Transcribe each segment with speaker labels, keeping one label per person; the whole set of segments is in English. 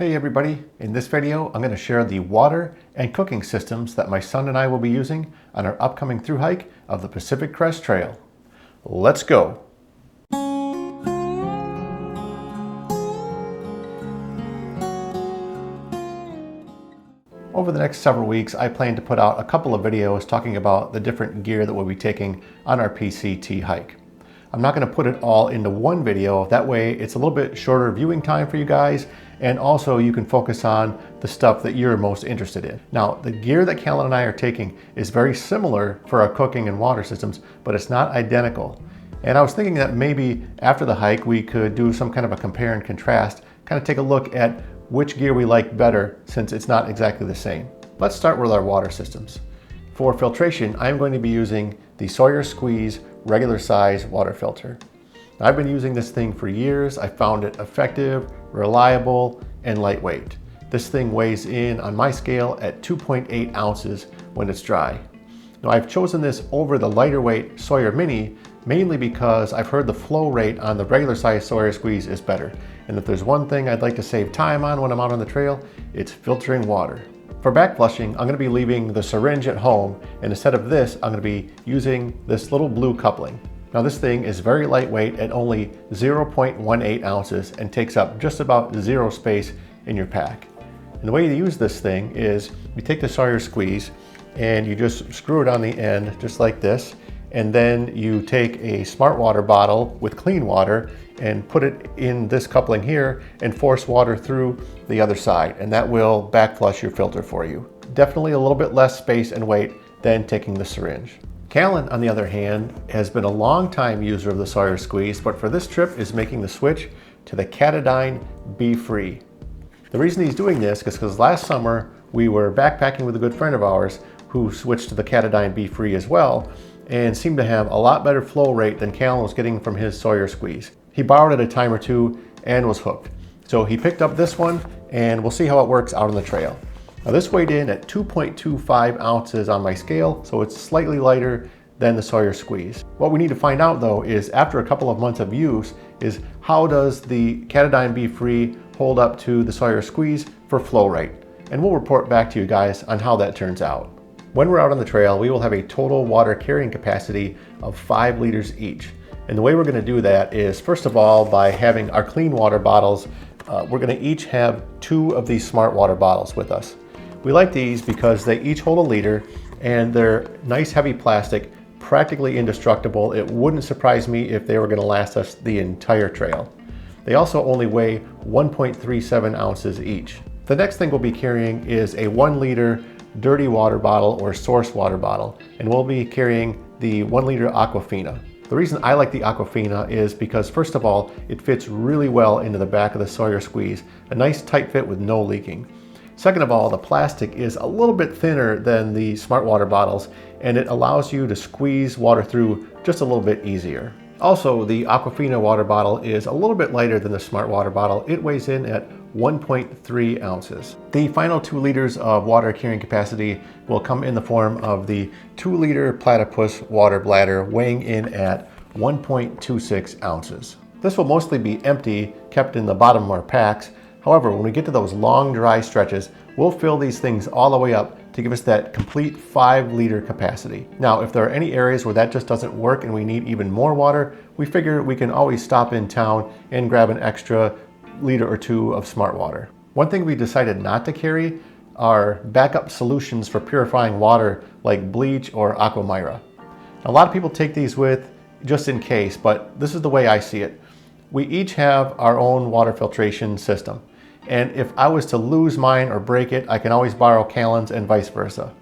Speaker 1: Hey everybody, in this video I'm going to share the water and cooking systems that my son and I will be using on our upcoming thru hike of the Pacific Crest Trail. Let's go! Over the next several weeks I plan to put out a couple of videos talking about the different gear that we'll be taking on our PCT hike. I'm not going to put it all into one video, that way it's a little bit shorter viewing time for you guys, and also you can focus on the stuff that you're most interested in. Now, the gear that Callan and I are taking is very similar for our cooking and water systems, but it's not identical. And I was thinking that maybe after the hike we could do some kind of a compare and contrast, kind of take a look at which gear we like better since it's not exactly the same. Let's start with our water systems. For filtration, I'm going to be using the Sawyer Squeeze regular size water filter. Now, I've been using this thing for years. I found it effective, reliable, and lightweight. This thing weighs in on my scale at 2.8 ounces when it's dry. Now, I've chosen this over the lighter weight Sawyer Mini mainly because I've heard the flow rate on the regular size Sawyer Squeeze is better. And if there's one thing I'd like to save time on when I'm out on the trail, it's filtering water. For back flushing, I'm going to be leaving the syringe at home, and instead of this, I'm going to be using this little blue coupling. Now this thing is very lightweight at only 0.18 ounces and takes up just about zero space in your pack. And the way you use this thing is you take the Sawyer Squeeze and you just screw it on the end just like this, and then you take a smart water bottle with clean water and put it in this coupling here and force water through the other side, and that will back flush your filter for you. Definitely a little bit less space and weight than taking the syringe. Callan, on the other hand, has been a long time user of the Sawyer Squeeze, but for this trip is making the switch to the Katadyn Be Free. The reason he's doing this is because last summer we were backpacking with a good friend of ours who switched to the Katadyn Be Free as well, and seemed to have a lot better flow rate than Callan was getting from his Sawyer Squeeze. He borrowed it a time or two and was hooked. So he picked up this one, and we'll see how it works out on the trail. Now this weighed in at 2.25 ounces on my scale, so it's slightly lighter than the Sawyer Squeeze. What we need to find out though is after a couple of months of use is how does the Katadyn Be Free hold up to the Sawyer Squeeze for flow rate? And we'll report back to you guys on how that turns out. When we're out on the trail, we will have a total water carrying capacity of 5 liters each. And the way we're going to do that is, first of all, by having our clean water bottles, we're going to each have 2 of these smart water bottles with us. We like these because they each hold a liter and they're nice heavy plastic, practically indestructible. It wouldn't surprise me if they were going to last us the entire trail. They also only weigh 1.37 ounces each. The next thing we'll be carrying is a 1 liter dirty water bottle or source water bottle, and we'll be carrying the 1 liter Aquafina. The reason I like the Aquafina is because, first of all, it fits really well into the back of the Sawyer Squeeze, a nice tight fit with no leaking. Second of all, the plastic is a little bit thinner than the smart water bottles, and it allows you to squeeze water through just a little bit easier. Also, the Aquafina water bottle is a little bit lighter than the smart water bottle. It weighs in at 1.3 ounces. The final 2 liters of water carrying capacity will come in the form of the 2 liter platypus water bladder weighing in at 1.26 ounces. This will mostly be empty, kept in the bottom of our packs. However, when we get to those long dry stretches, we'll fill these things all the way up to give us that complete 5 liter capacity. Now, if there are any areas where that just doesn't work and we need even more water, we figure we can always stop in town and grab an extra liter or 2 of smart water. One thing we decided not to carry are backup solutions for purifying water like bleach or aqua Myra. A lot of people take these with just in case, but this is the way I see it. We each have our own water filtration system, and if I was to lose mine or break it, I can always borrow Callan's and vice versa.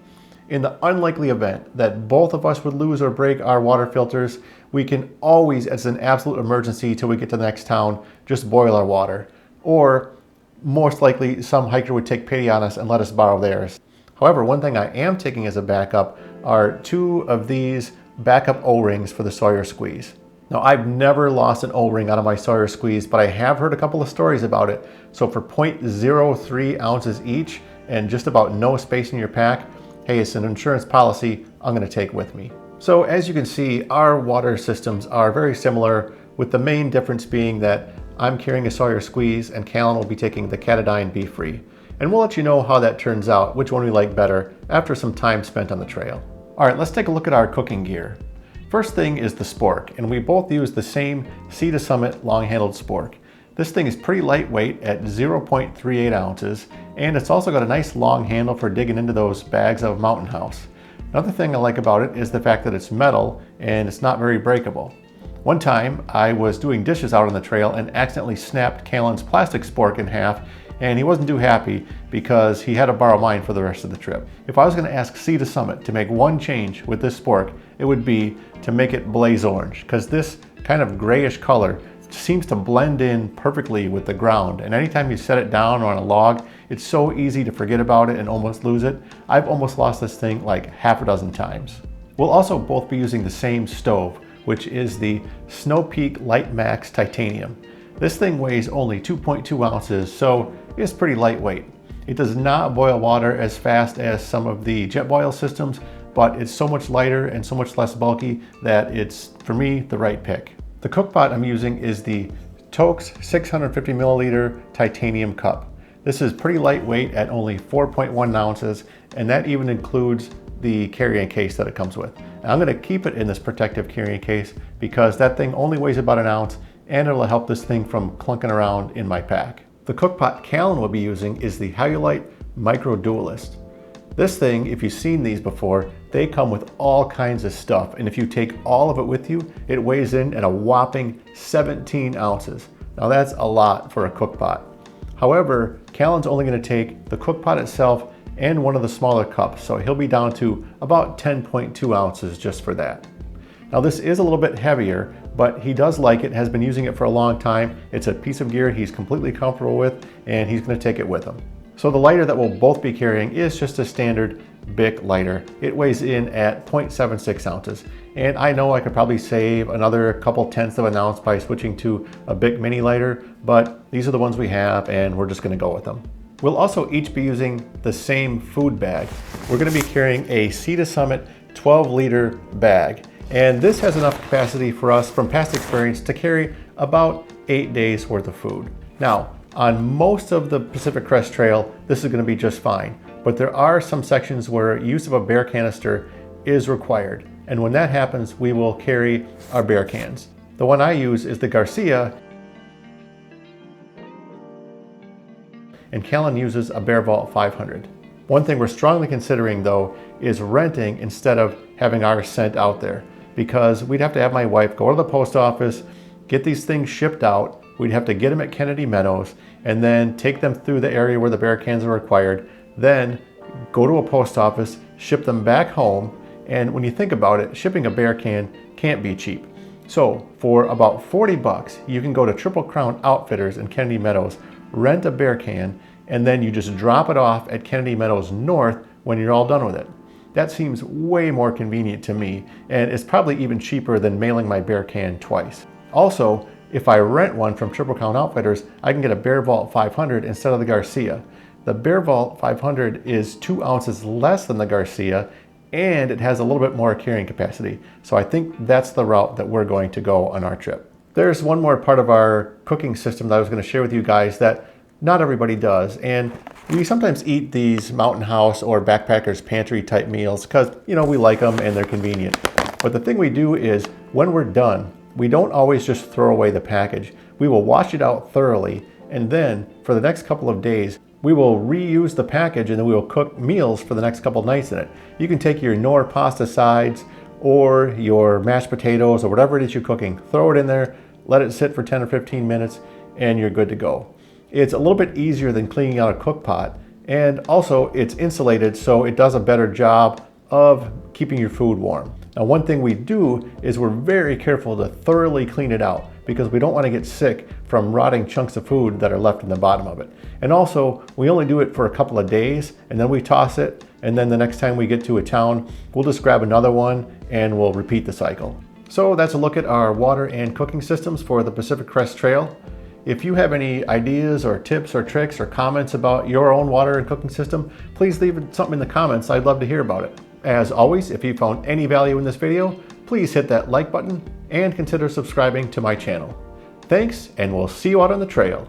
Speaker 1: In the unlikely event that both of us would lose or break our water filters, we can always, as an absolute emergency till we get to the next town, just boil our water. Or most likely some hiker would take pity on us and let us borrow theirs. However, one thing I am taking as a backup are 2 of these backup O-rings for the Sawyer Squeeze. Now, I've never lost an O-ring out of my Sawyer Squeeze, but I have heard a couple of stories about it. So for 0.03 ounces each and just about no space in your pack, hey, it's an insurance policy I'm going to take with me. So as you can see, our water systems are very similar, with the main difference being that I'm carrying a Sawyer Squeeze, and Callan will be taking the Katadyn Be Free. And we'll let you know how that turns out, which one we like better, after some time spent on the trail. All right, let's take a look at our cooking gear. First thing is the Spork, and we both use the same Sea to Summit long-handled Spork. This thing is pretty lightweight at 0.38 ounces, and it's also got a nice long handle for digging into those bags of Mountain House. Another thing I like about it is the fact that it's metal and it's not very breakable. One time I was doing dishes out on the trail and accidentally snapped Callan's plastic Spork in half, and he wasn't too happy because he had to borrow mine for the rest of the trip. If I was going to ask Sea to Summit to make one change with this Spork, it would be to make it blaze orange, because this kind of grayish color seems to blend in perfectly with the ground, and anytime you set it down on a log, it's so easy to forget about it and almost lose it. I've almost lost this thing like half a dozen times. We'll also both be using the same stove, which is the Snow Peak Light Max Titanium. This thing weighs only 2.2 ounces, so it's pretty lightweight. It does not boil water as fast as some of the jet boil systems, but it's so much lighter and so much less bulky that it's, for me, the right pick. The cook pot I'm using is the Toaks 650 milliliter titanium cup. This is pretty lightweight at only 4.1 ounces, and that even includes the carrying case that it comes with. And I'm going to keep it in this protective carrying case because that thing only weighs about an ounce, and it'll help this thing from clunking around in my pack. The cook pot Callan will be using is the Halulite Micro Dualist. This thing, if you've seen these before, they come with all kinds of stuff, and if you take all of it with you, it weighs in at a whopping 17 ounces. Now that's a lot for a cook pot. However, Callan's only going to take the cook pot itself and one of the smaller cups, so he'll be down to about 10.2 ounces just for that. Now this is a little bit heavier, but he does like it, has been using it for a long time. It's a piece of gear he's completely comfortable with, and he's going to take it with him. So the lighter that we'll both be carrying is just a standard Bic lighter. It weighs in at 0.76 ounces. And I know I could probably save another couple tenths of an ounce by switching to a Bic mini lighter, but these are the ones we have and we're just gonna go with them. We'll also each be using the same food bag. We're gonna be carrying a Sea to Summit 12-liter bag. And this has enough capacity for us from past experience to carry about 8 days worth of food. Now, on most of the Pacific Crest Trail, this is going to be just fine, but there are some sections where use of a bear canister is required, and when that happens, we will carry our bear cans. The one I use is the Garcia, and Callan uses a Bear Vault 500. One thing we're strongly considering, though, is renting instead of having ours sent out there, because we'd have to have my wife go to the post office, get these things shipped out. We'd have to get them at Kennedy Meadows and then take them through the area where the bear cans are required, then go to a post office, ship them back home, and when you think about it, shipping a bear can can't be cheap. So for about 40 bucks, you can go to Triple Crown Outfitters in Kennedy Meadows, rent a bear can, and then you just drop it off at Kennedy Meadows North when you're all done with it. That seems way more convenient to me, and it's probably even cheaper than mailing my bear can twice. Also, if I rent one from Triple Crown Outfitters, I can get a Bear Vault 500 instead of the Garcia. The Bear Vault 500 is 2 ounces less than the Garcia, and it has a little bit more carrying capacity. So I think that's the route that we're going to go on our trip. There's one more part of our cooking system that I was going to share with you guys that not everybody does. And we sometimes eat these Mountain House or Backpackers Pantry type meals because, you know, we like them and they're convenient. But the thing we do is when we're done, we don't always just throw away the package. We will wash it out thoroughly, and then for the next couple of days, we will reuse the package and then we will cook meals for the next couple of nights in it. You can take your Knorr pasta sides or your mashed potatoes or whatever it is you're cooking, throw it in there, let it sit for 10 or 15 minutes, and you're good to go. It's a little bit easier than cleaning out a cook pot, and also it's insulated so it does a better job of keeping your food warm. Now, one thing we do is we're very careful to thoroughly clean it out because we don't want to get sick from rotting chunks of food that are left in the bottom of it. And also, we only do it for a couple of days and then we toss it, and then the next time we get to a town, we'll just grab another one and we'll repeat the cycle. So that's a look at our water and cooking systems for the Pacific Crest Trail. If you have any ideas or tips or tricks or comments about your own water and cooking system, please leave something in the comments. I'd love to hear about it. As always, if you found any value in this video, please hit that like button and consider subscribing to my channel. Thanks, and we'll see you out on the trail.